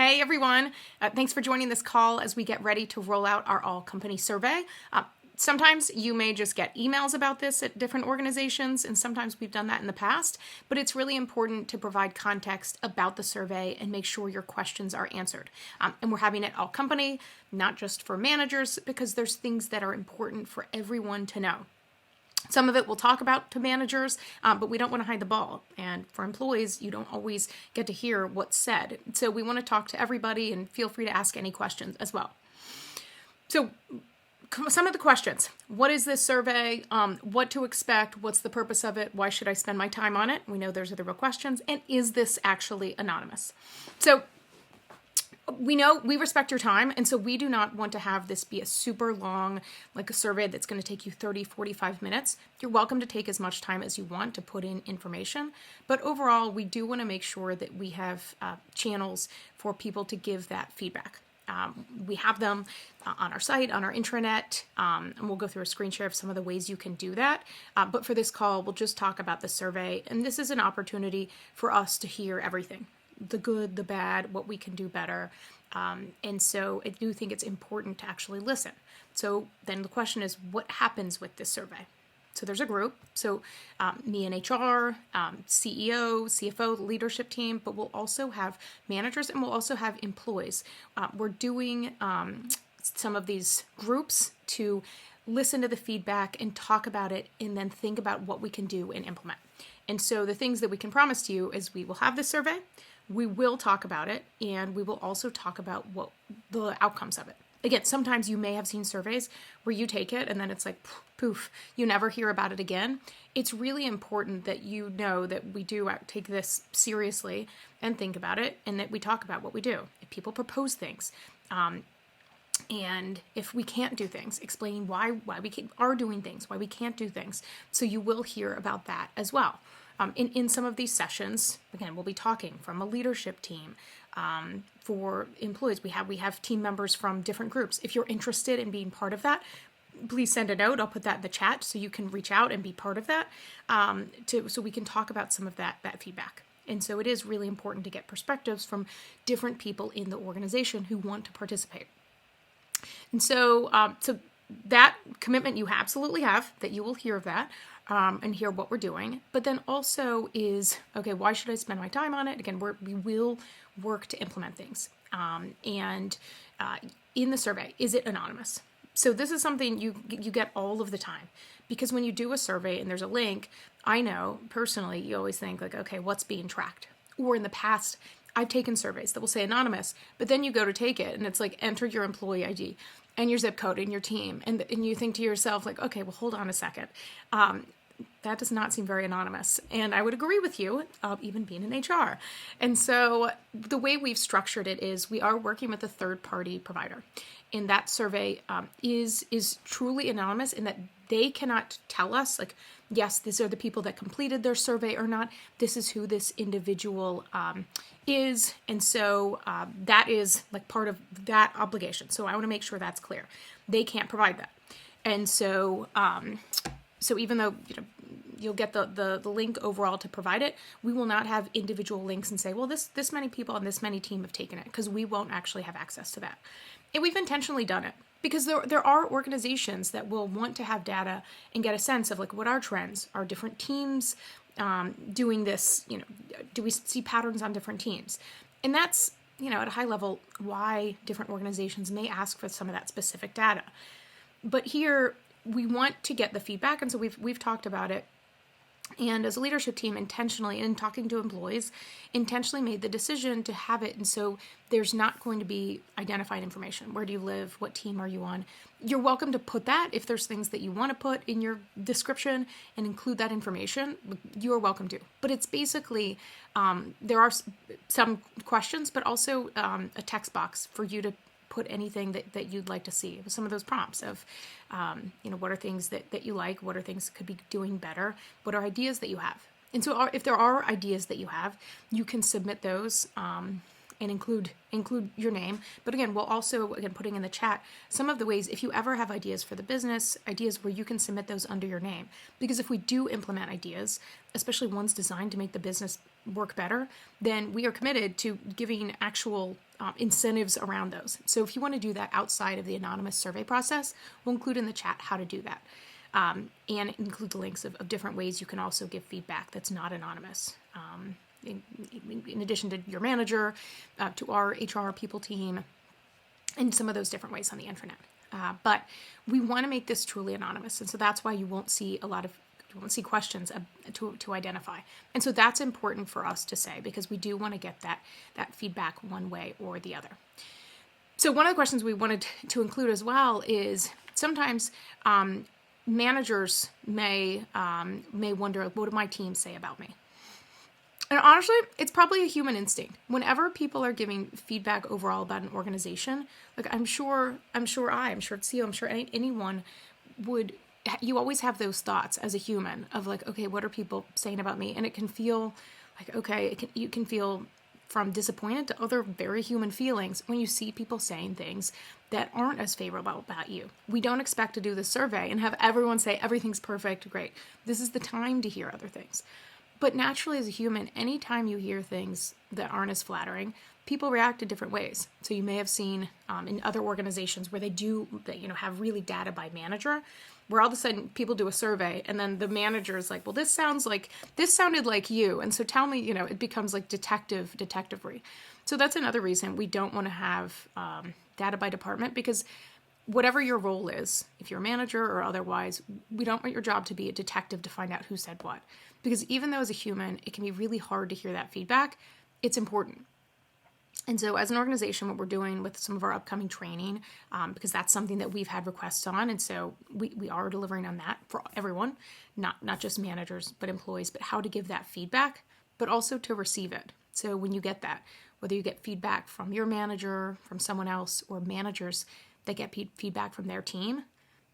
Hey everyone, thanks for joining this call as we get ready to roll out our all-company survey. Sometimes you may just get emails about this at different organizations, and sometimes we've done that in the past, but it's really important to provide context about the survey and make sure your questions are answered. And we're having it all company, not just for managers, because there's things that are important for everyone to know. Some of it we'll talk about to managers, but we don't want to hide the ball. And for employees, you don't always get to hear what's said. So we want to talk to everybody, and feel free to ask any questions as well. So some of the questions: what is this survey? What to expect? What's the purpose of it? Why should I spend my time on it? We know those are the real questions. And is this actually anonymous? So we know we respect your time, and so we do not want to have this be a super long, like a survey that's going to take you 30, 45 minutes. You're welcome to take as much time as you want to put in information, but overall, we do want to make sure that we have channels for people to give that feedback. We have them on our site, on our intranet, and we'll go through a screen share of some of the ways you can do that. But for this call, we'll just talk about the survey, and this is an opportunity for us to hear everything. The good, the bad, what we can do better. And so I do think it's important to actually listen. So then the question is, what happens with this survey? So there's a group. So me and HR, CEO, CFO, the leadership team, but we'll also have managers and we'll also have employees. We're doing some of these groups to listen to the feedback and talk about it, and then think about what we can do and implement. And so the things that we can promise to you is we will have this survey, we will talk about it, and we will also talk about what the outcomes of it. Again, sometimes you may have seen surveys where you take it and then it's like, poof, you never hear about it again. It's really important that you know that we do take this seriously and think about it, and that we talk about what we do. If people propose things, and if we can't do things, explaining why we are doing things, why we can't do things. So you will hear about that as well. In some of these sessions, again, we'll be talking from a leadership team. For employees, we have team members from different groups. If you're interested in being part of that, please send a note. I'll put that in the chat so you can reach out and be part of that, so we can talk about some of that feedback. And so it is really important to get perspectives from different people in the organization who want to participate. And so that commitment you absolutely have, that you will hear of that, and hear what we're doing. But then also is, okay, why should I spend my time on it? Again, we will work to implement things. And in the survey, is it anonymous? So this is something you get all of the time, because when you do a survey and there's a link, I know personally, you always think like, okay, what's being tracked? Or in the past, I've taken surveys that will say anonymous, but then you go to take it and it's like, enter your employee ID and your zip code and your team. And you think to yourself like, okay, well, hold on a second. That does not seem very anonymous. And I would agree with you, even being in HR. And so the way we've structured it is we are working with a third-party provider. And that survey is truly anonymous in that they cannot tell us, like, yes, these are the people that completed their survey or not. This is who this individual is. And so that is like part of that obligation. So I want to make sure that's clear. They can't provide that. And so so even though you'll get the link overall to provide it, we will not have individual links and say, well, this many people on this many team have taken it, because we won't actually have access to that. And we've intentionally done it because there are organizations that will want to have data and get a sense of like, what are trends? Are different teams doing this? Do we see patterns on different teams? And that's, at a high level, why different organizations may ask for some of that specific data. But here we want to get the feedback, and so we've talked about it. And as a leadership team, intentionally, in talking to employees, intentionally made the decision to have it. And so there's not going to be identified information. Where do you live? What team are you on? You're welcome to put that if there's things that you want to put in your description and include that information. You are welcome to. But it's basically, there are some questions, but also a text box for you to put anything that you'd like to see. Some of those prompts of, what are things that you like? What are things that could be doing better? What are ideas that you have? And so if there are ideas that you have, you can submit those, and include your name. But again, we'll also, putting in the chat some of the ways, if you ever have ideas for the business, ideas where you can submit those under your name. Because if we do implement ideas, especially ones designed to make the business work better, then we are committed to giving actual incentives around those. So if you want to do that outside of the anonymous survey process, we'll include in the chat how to do that. And include the links of different ways you can also give feedback that's not anonymous. In addition to your manager, to our HR people team, and some of those different ways on the intranet. But we want to make this truly anonymous. And so that's why you won't see questions to identify. And so that's important for us to say, because we do want to get that feedback one way or the other. So one of the questions we wanted to include as well is sometimes managers may wonder, what do my team say about me? And honestly, it's probably a human instinct. Whenever people are giving feedback overall about an organization, like I'm sure CEO, I'm sure anyone would, you always have those thoughts as a human of like, okay, what are people saying about me? And it can feel like, okay, you can feel from disappointed to other very human feelings when you see people saying things that aren't as favorable about you. We don't expect to do the survey and have everyone say everything's perfect, great. This is the time to hear other things. But naturally, as a human, anytime you hear things that aren't as flattering, people react in different ways. So you may have seen in other organizations where they have really data by manager, where all of a sudden people do a survey and then the manager is like, well, this sounded like you. And so tell me, it becomes like detectivery. So that's another reason we don't want to have data by department, because whatever your role is, if you're a manager or otherwise, we don't want your job to be a detective to find out who said what. Because even though as a human, it can be really hard to hear that feedback, it's important. And so as an organization, what we're doing with some of our upcoming training, because that's something that we've had requests on, and so we are delivering on that for everyone, not just managers, but employees, but how to give that feedback, but also to receive it. So when you get that, whether you get feedback from your manager, from someone else, or managers that get feedback from their team,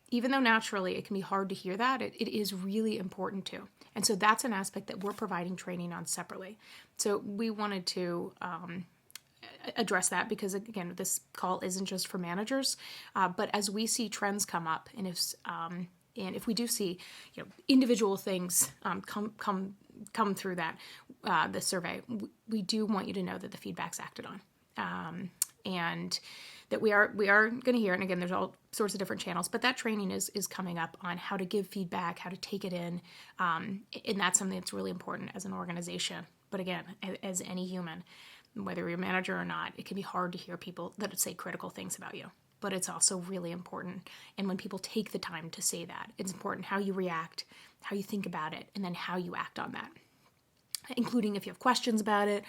even though naturally it can be hard to hear that, it is really important too. And so that's an aspect that we're providing training on separately. So we wanted to address that because, again, this call isn't just for managers, but as we see trends come up, and if we do see individual things come through that the survey, we do want you to know that the feedback's acted on, and that we are going to hear. And again, there's all sorts of different channels, but that training is coming up on how to give feedback, how to take it in, and that's something that's really important as an organization. But again, as any human, whether you're a manager or not, it can be hard to hear people that say critical things about you. But it's also really important. And when people take the time to say that, it's important how you react, how you think about it, and then how you act on that, including if you have questions about it,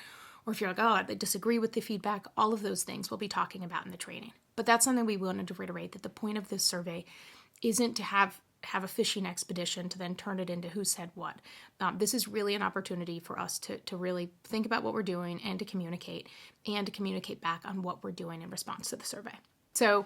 or if you're like, oh, I disagree with the feedback. All of those things we'll be talking about in the training. But that's something we wanted to reiterate, that the point of this survey isn't to have a fishing expedition to then turn it into who said what. This is really an opportunity for us to really think about what we're doing and to communicate back on what we're doing in response to the survey. So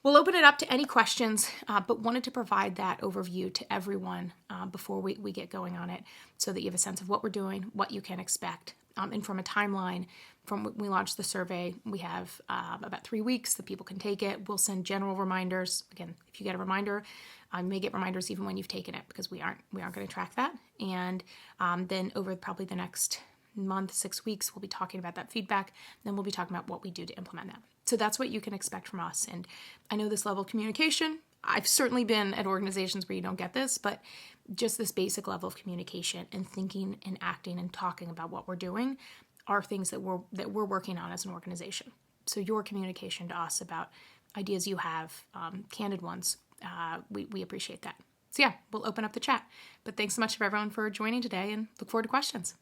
we'll open it up to any questions, but wanted to provide that overview to everyone before we get going on it, so that you have a sense of what we're doing, what you can expect. And from a timeline, from when we launched the survey, we have about 3 weeks that people can take it. We'll send general reminders. Again, if you get a reminder, you may get reminders even when you've taken it, because we aren't going to track that. And then over probably the next month, 6 weeks, we'll be talking about that feedback. Then we'll be talking about what we do to implement that. So that's what you can expect from us. And I know this level of communication, I've certainly been at organizations where you don't get this, but just this basic level of communication and thinking and acting and talking about what we're doing are things that we're working on as an organization. So your communication to us about ideas you have, candid ones, we appreciate that. So yeah, we'll open up the chat. But thanks so much to everyone for joining today, and look forward to questions.